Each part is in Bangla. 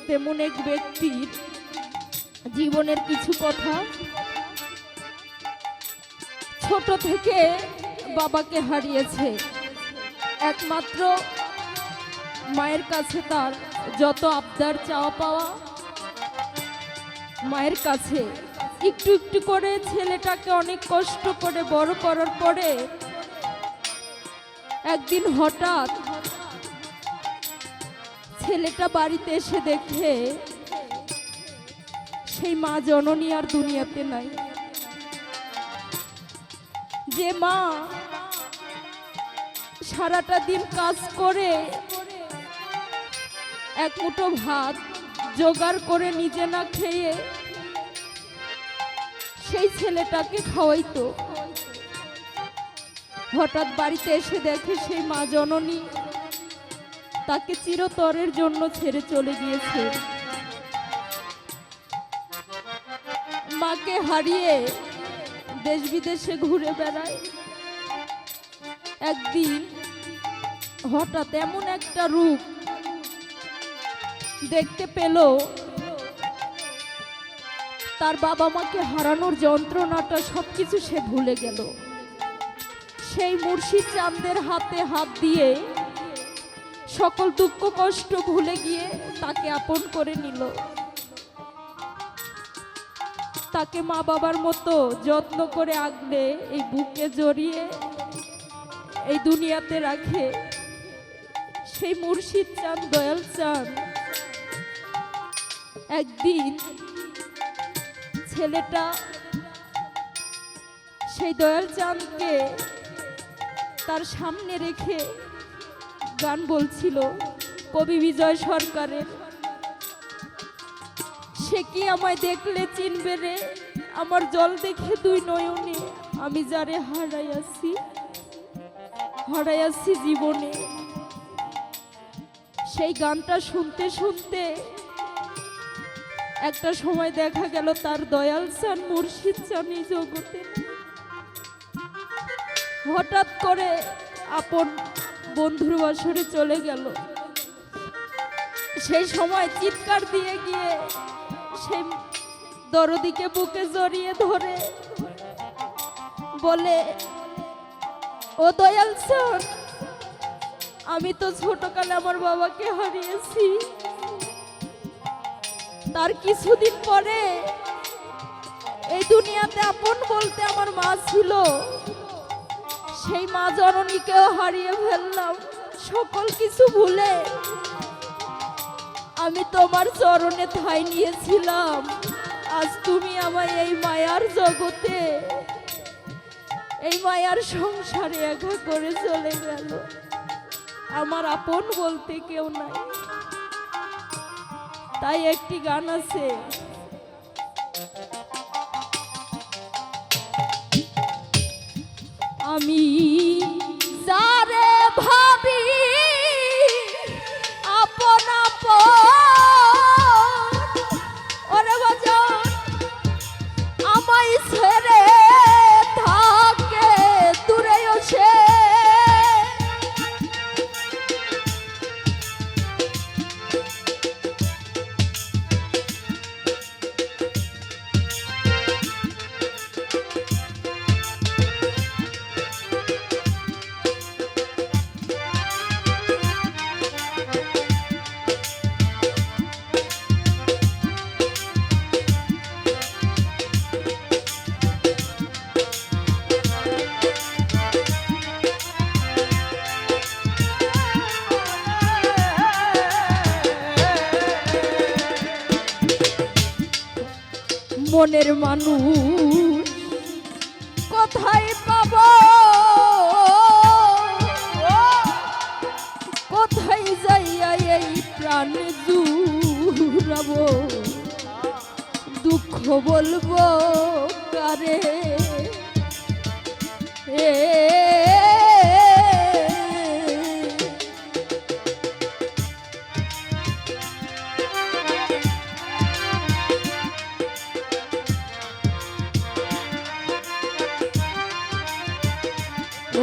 তেমন এক ব্যক্তির জীবনের কিছু কথা। ছোট থেকে বাবাকে হারিয়েছে, একমাত্র মায়ের কাছে তার যত আবদার চাওয়া পাওয়া, মায়ের কাছে একটু একটু করে ছেলেটাকে অনেক কষ্ট করে বড় করার পরে একদিন হঠাৎ ছেলেটা বাড়িতে এসে দেখে সেই মা জননী আর দুনিয়াতে নাই। যে মা সারাটা দিন কাজ করে এক মুঠো ভাত জোগাড় করে নিজে না খেয়ে সেই ছেলেটাকে খাওয়াইতো, হঠাৎ বাড়িতে এসে দেখে সেই মা জননী তাকে চিরতরের জন্য ছেড়ে চলে গিয়েছে। মাকে হারিয়ে দেশ বিদেশে ঘুরে বেড়ায়। একদিন হঠাৎ এমন একটা রূপ দেখতে পেল, তার বাবা মাকে হারানোর যন্ত্রণাটা সবকিছু সে ভুলে গেল। সেই মুর্শিদ চাঁদের হাতে হাত দিয়ে সকল দুঃখ কষ্ট ভুলে গিয়ে তাকে আপন করে নিল। তাকে মা বাবার মতো যত্ন করে আগলে এই বুকে জড়িয়ে এই দুনিয়াতে রাখে। সেই মুর্শিদ চাঁদ, দয়াল চাঁদ একদিন ছেলেটা সেই দয়াল চাঁদকে তার সামনে রেখে গান বলছিল, কবি বিজয় সরকারের। সে কি আমায় দেখলে চিনবে রে, আমার জল দেখে দুই নয়নে, আমি যারে হারাইয়াছি জীবনে। সেই গানটা শুনতে শুনতে একটা সময় দেখা গেল তার দয়াল চাঁদ, মুর্শিদ চাঁদ এই জগতে। হঠাৎ করে আপন বন্ধুর বাসরে চলে গেল। সেই সময় চিৎকার দিয়ে গিয়ে সেই দরদিকে বুকে জড়িয়ে ধরে বলে, ও দয়াল চাঁদ, আমি তো ছোটকালে আমার বাবাকে হারিয়েছি। তার কিছুদিন পরে এই দুনিয়াতে আপন বলতে আমার মা ছিল, সেই মা জননীকেও হারিয়ে ফেললাম। সকল কিছু ভুলে আমি তোমার চরণে ঠাঁই নিয়েছিলাম। আজ তুমি আমায় এই মায়ার জগতে, এই মায়ার সংসারে একা করে চলে গেল। আমার আপন বলতে কেউ নাই। তাই একটি গান আছে, আমি যারে ভাবি আপন আপন, ওরে বাজান আমায় ছেড়ে থাকে দূরেও সে। মনের মানুষ কোথায় পাব, কোথায় যাইয়া এই প্রাণ জুড়াবো, দুঃখ বলবো কারে।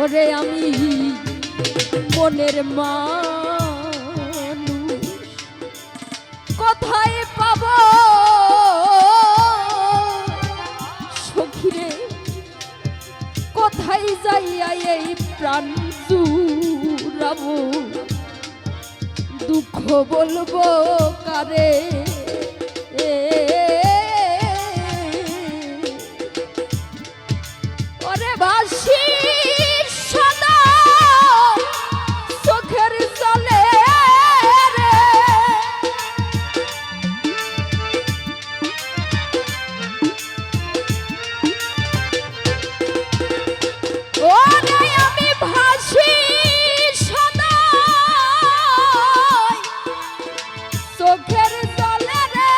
ওরে আমি মনের মানুষ কোথায় পাবো সখিরে, কোথায় যাইয়া এই প্রাণ জুড়াবো, দুঃখ বলবো কারে। ওরে ভাসি সদা চোখের জলে রে, ওরে আমি ভাসি সদা চোখের জলে রে,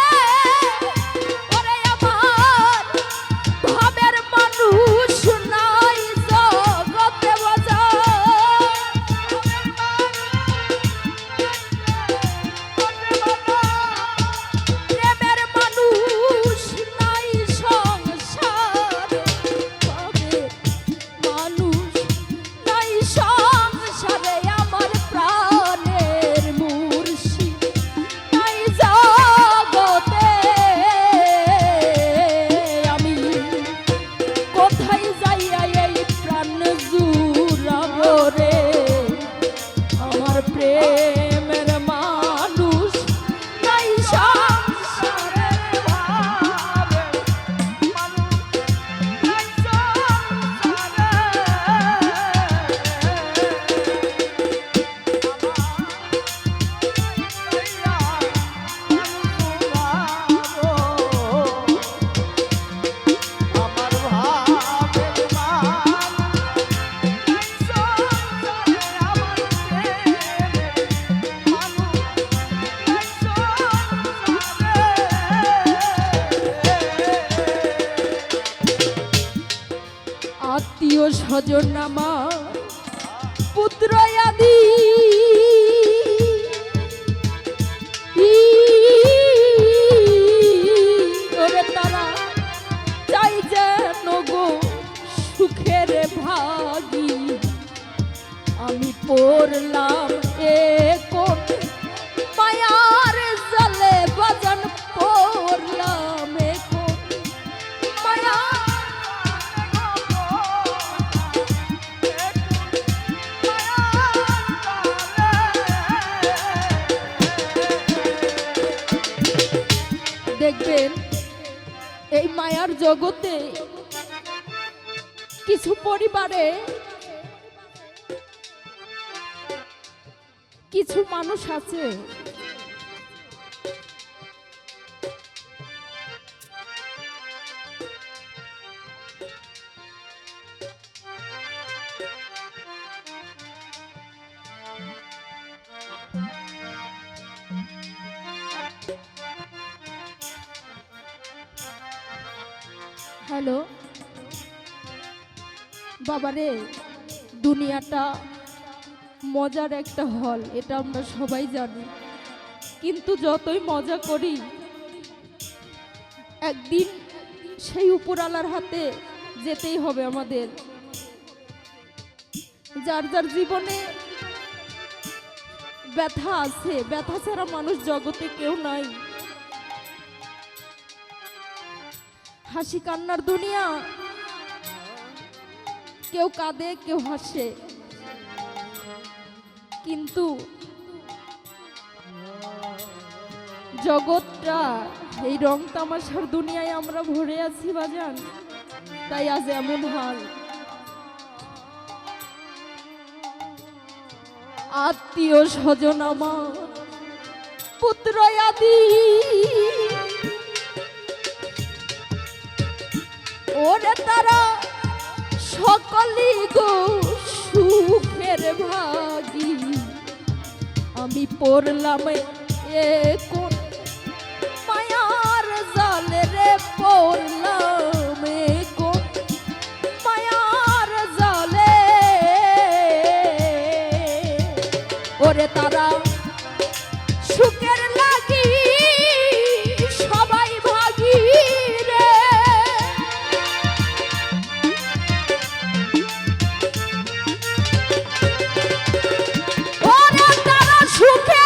ওরে আমার ভাবের মানুষ নাই জগতে বাজার, প্রেমের মানুষ নাই সংসার, ভাবের মানুষ নাই সংসারে, আমার প্রাণের মুর্শিদ নাই জগতে। আমি কোথায় যাইয়া এই প্রাণ জুড়াবো রে, আমার প্রেমের মানুষ নাই সংসারে, ভাবের মানুষ আত্মীয় স্বজন আমার পুত্র আদি ওরে তারা চাই যেন গো সুখের ভাগী, আমি পড়লাম এ কোন মায়ার জালে বাজান, পড়লাম এ কোন মায়া। দেখবেন এই মায়ার জগতে কিছু পরিবারে কিছু মানুষ আছে হ্যালো বাবারে, দুনিয়াটা মজার একটা হল, এটা আমরা সবাই জানি, কিন্তু যতই মজা করি একদিন সেই উপরওয়ালার হাতে যেতেই হবে আমাদের। যার যার জীবনে ব্যথা আছে, ব্যথা ছাড়া মানুষ জগতে কেউ নাই। হাসি কান্নার দুনিয়া, কেউ কাঁদে কেউ হাসে, কিন্তু জগৎটা এই রং তামাশার দুনিয়ায় আমরা ভরে আছি বাজান, তাই আজ এমন হাল। আত্মীয় স্বজন আমার পুত্র আদি ওরে তারা সকলেই গো সুখের ভাগী, আমি পড়লাম এ কোন মায়ার জালে রে, পড়লাম এ কোন মায়ার জালে, ওরে তারা সুখের লাগি সবাই ভাগী রে, ওরে তারা সুখের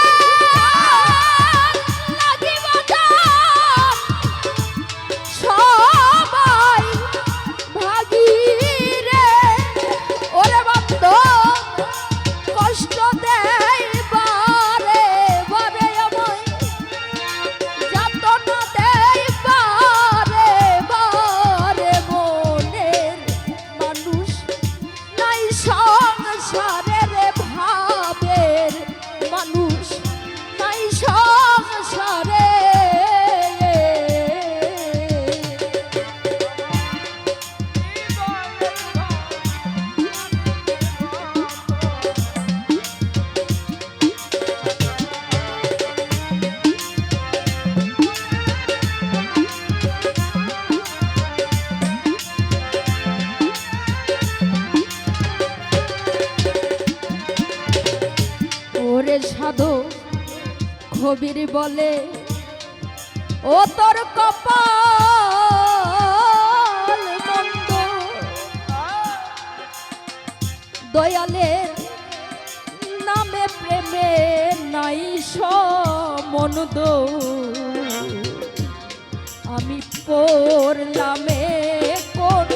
কবির বলে ও তোর কপাল মন্দ, দয়ালের নামে প্রেমে নাই সমন্দ, আমি পড়লামে কোন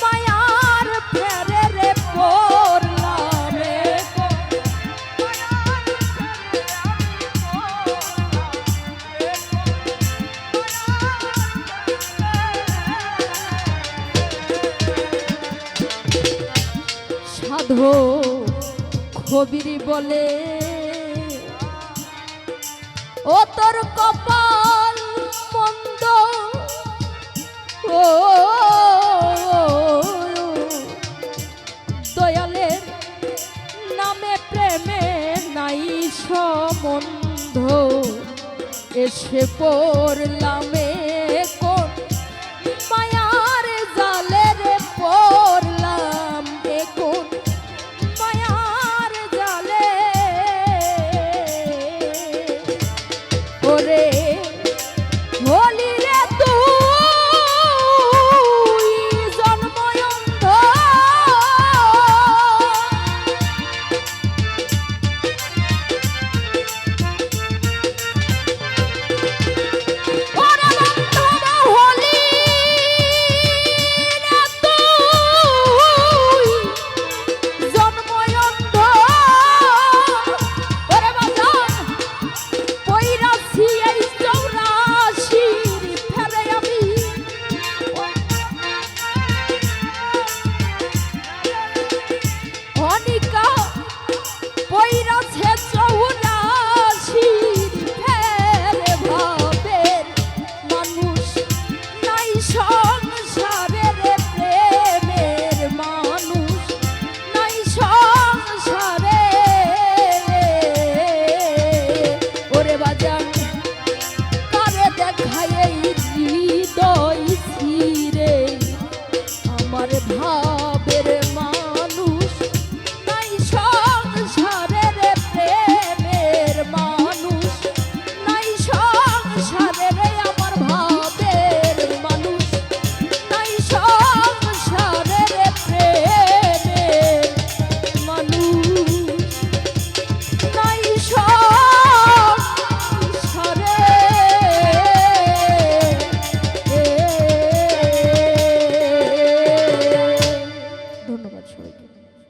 মায়ার ফেরে রে, পড়লামে সাধু কবির বলে ও তোর কপাল মন্দ, ও দয়ালের নামে প্রেমে নাই সম্বন্ধ, এসে পড়লামে কোন মায়ার জালে রে, পড়লাম কোন মায়ার জালে ওরে